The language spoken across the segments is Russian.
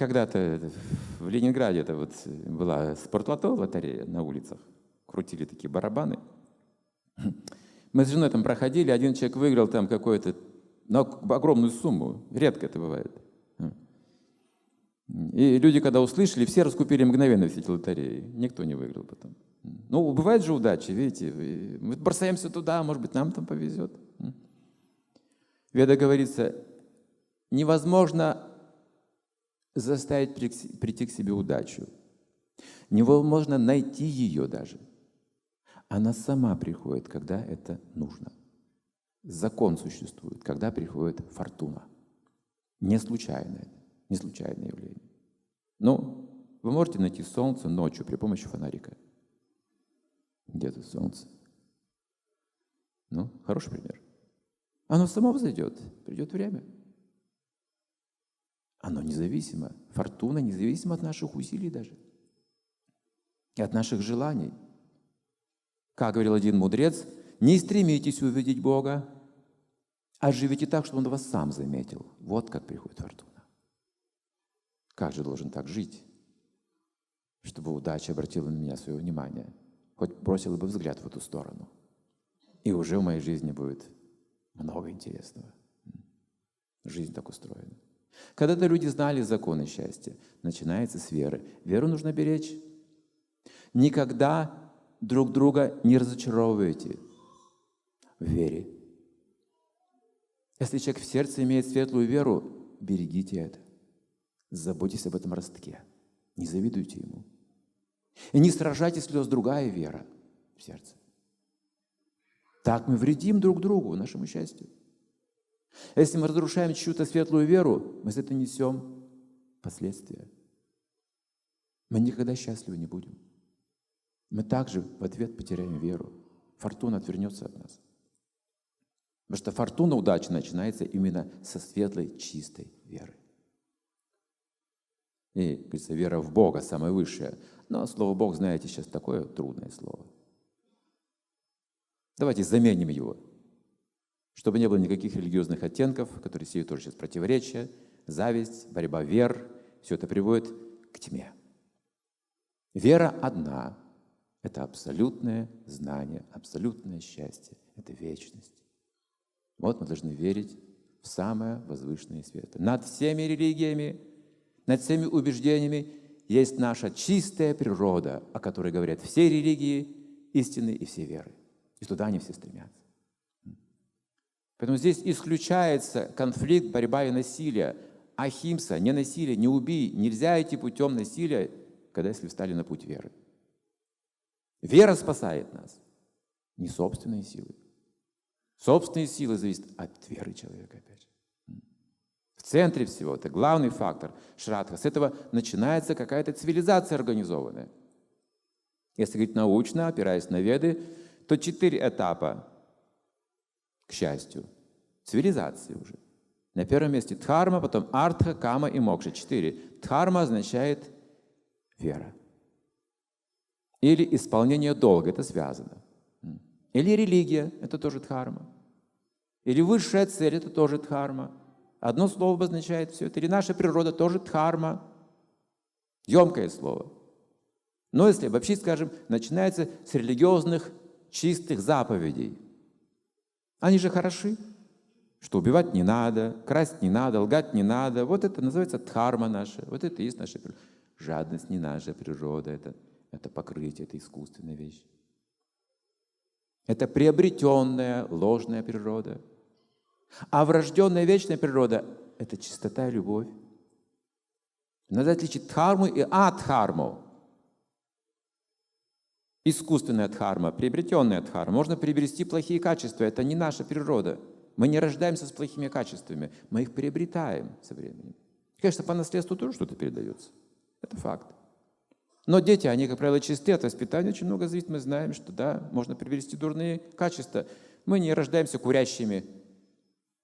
Когда-то в Ленинграде это вот была спортлото, лотерея на улицах. Крутили такие барабаны. Мы с женой там проходили, один человек выиграл там какую-то огромную сумму. Редко это бывает. И люди, когда услышали, все раскупили мгновенно все эти лотереи. Никто не выиграл потом. Ну, бывает же удача, видите. Мы бросаемся туда, может быть, нам там повезет. В Ведах говорится, невозможно заставить прийти к себе удачу. Невозможно найти ее даже. Она сама приходит, когда это нужно. Закон существует, когда приходит фортуна. Не случайное явление. Ну, вы можете найти солнце ночью при помощи фонарика. Где тут солнце? Ну, хороший пример. Оно само взойдет, придет время. Оно независимо, фортуна независима от наших усилий даже. И от наших желаний. Как говорил один мудрец, не стремитесь увидеть Бога, а живите так, чтобы Он вас сам заметил. Вот как приходит фортуна. Как же должен так жить, чтобы удача обратила на меня свое внимание, хоть бросила бы взгляд в эту сторону. И уже в моей жизни будет много интересного. Жизнь так устроена. Когда-то люди знали законы счастья. Начинается с веры. Веру нужно беречь. Никогда друг друга не разочаровывайте в вере. Если человек в сердце имеет светлую веру, берегите это. Заботьтесь об этом ростке. Не завидуйте ему. И не сражайте слез другая вера в сердце. Так мы вредим друг другу, нашему счастью. Если мы разрушаем чью-то светлую веру, мы за это несем последствия. Мы никогда счастливы не будем. Мы также в ответ потеряем веру. Фортуна отвернется от нас. Потому что фортуна удачи начинается именно со светлой, чистой веры. И, говорится, вера в Бога самая высшая. Но слово «Бог», знаете, сейчас такое трудное слово. Давайте заменим его, чтобы не было никаких религиозных оттенков, которые сеют тоже сейчас противоречия, зависть, борьба вер. Все это приводит к тьме. Вера одна – это абсолютное знание, абсолютное счастье, это вечность. Вот мы должны верить в самое возвышенное свет. Над всеми религиями, над всеми убеждениями есть наша чистая природа, о которой говорят все религии истины и все веры. И туда они все стремятся. Поэтому здесь исключается конфликт, борьба и насилие. Ахимса, не насилие, не убий. Нельзя идти путем насилия, если встали на путь веры. Вера спасает нас, не собственные силы. Собственные силы зависят от веры человека, опять же. В центре всего, это главный фактор Шрадха. С этого начинается какая-то цивилизация организованная. Если говорить научно, опираясь на Веды, то 4 этапа, к счастью, цивилизации уже. На первом месте дхарма, потом артха, кама и мокша. 4. Дхарма означает вера. Или исполнение долга, это связано. Или религия, это тоже дхарма. Или высшая цель, это тоже дхарма. Одно слово обозначает все это. Или наша природа тоже дхарма. Емкое слово. Но если вообще, скажем, начинается с религиозных чистых заповедей. Они же хороши, что убивать не надо, красть не надо, лгать не надо. Вот это называется дхарма наша. Вот это и есть наша природа. Жадность не наша природа, это покрытие, это искусственная вещь. Это приобретенная ложная природа. А врожденная вечная природа – это чистота и любовь. Надо отличить дхарму и адхарму. Искусственная дхарма, приобретенная дхарма. Можно приобрести плохие качества, это не наша природа. Мы не рождаемся с плохими качествами, мы их приобретаем со временем. Конечно, по наследству тоже что-то передается. Это факт. Но дети, они, как правило, чисты, от воспитания очень много зависит. Мы знаем, что да, можно приобрести дурные качества. Мы не рождаемся курящими.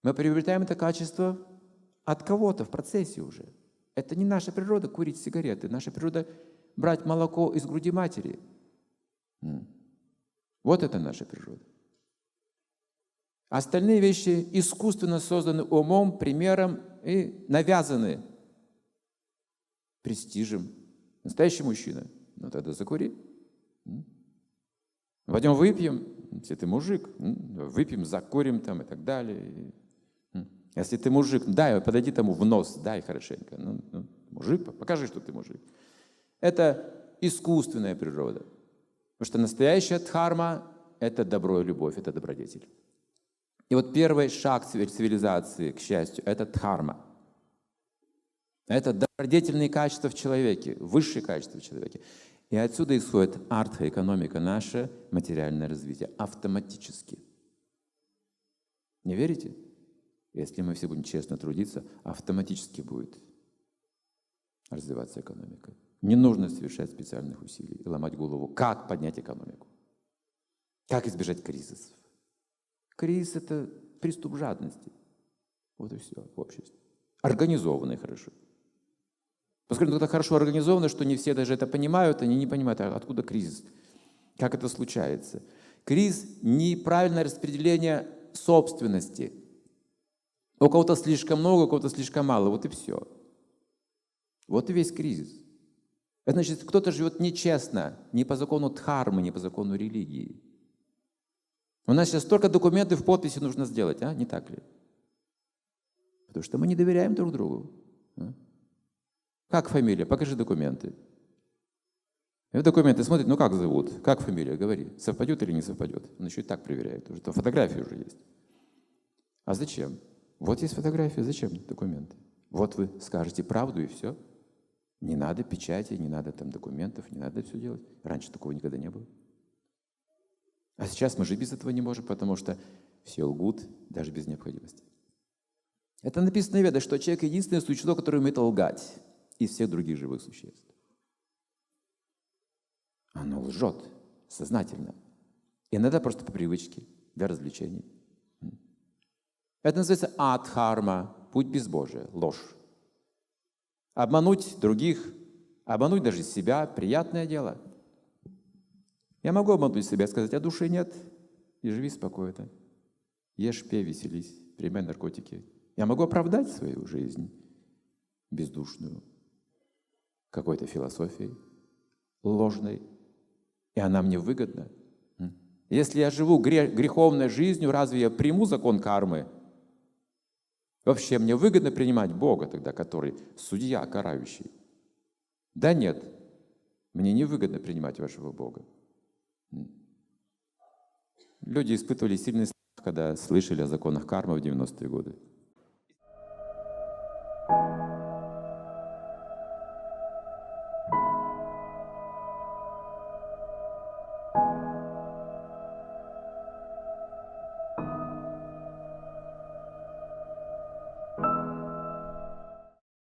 Мы приобретаем это качество от кого-то в процессе уже. Это не наша природа курить сигареты. Наша природа брать молоко из груди матери. Вот это наша природа. Остальные вещи искусственно созданы умом, примером и навязаны. престижем. Настоящий мужчина. Ну тогда закури. Пойдем выпьем, если ты мужик, выпьем, закурим там и так далее. Если ты мужик, дай, подойди тому в нос, дай хорошенько. Мужик, покажи, что ты мужик. Это искусственная природа. Потому что настоящая дхарма – это добро и любовь, это добродетель. И вот первый шаг цивилизации, к счастью, это дхарма. Это добродетельные качества в человеке, высшие качества в человеке. И отсюда исходит артха, экономика, наше материальное развитие автоматически. Не верите? Если мы все будем честно трудиться, автоматически будет развиваться экономика. Не нужно совершать специальных усилий и ломать голову, как поднять экономику, как избежать кризисов. Кризис – это приступ жадности. Вот и все в обществе. Организованный хорошо. Поскольку это хорошо организовано, что не все даже это понимают, они не понимают, откуда кризис, как это случается. Кризис – неправильное распределение собственности. У кого-то слишком много, у кого-то слишком мало, вот и все. Вот и весь кризис. Это значит, кто-то живет нечестно, не по закону дхармы, не по закону религии. У нас сейчас столько документов в подписи нужно сделать, не так ли? Потому что мы не доверяем друг другу. Как фамилия? Покажи документы. И документы смотрят, как зовут, как фамилия, говори, совпадет или не совпадет. Он еще и так проверяет, уже фотографии уже есть. А зачем? Вот есть фотография, зачем документы? Вот вы скажете правду и все. Не надо печати, не надо там документов, не надо все делать. Раньше такого никогда не было. А сейчас мы же без этого не можем, потому что все лгут даже без необходимости. Это написано в Ведах, что человек единственное существо, которое умеет лгать из всех других живых существ. Оно лжет сознательно. Иногда просто по привычке, для развлечений. Это называется адхарма, путь безбожия, ложь. Обмануть других, обмануть даже себя – приятное дело. Я могу обмануть себя и сказать, а души нет, и живи спокойно. Ешь, пей, веселись, принимай наркотики. Я могу оправдать свою жизнь бездушную какой-то философией ложной, и она мне выгодна. Если я живу греховной жизнью, разве я приму закон кармы? Вообще мне выгодно принимать Бога тогда, который судья, карающий? Да нет, мне не выгодно принимать вашего Бога. Люди испытывали сильный страх, когда слышали о законах кармы в 90-е годы.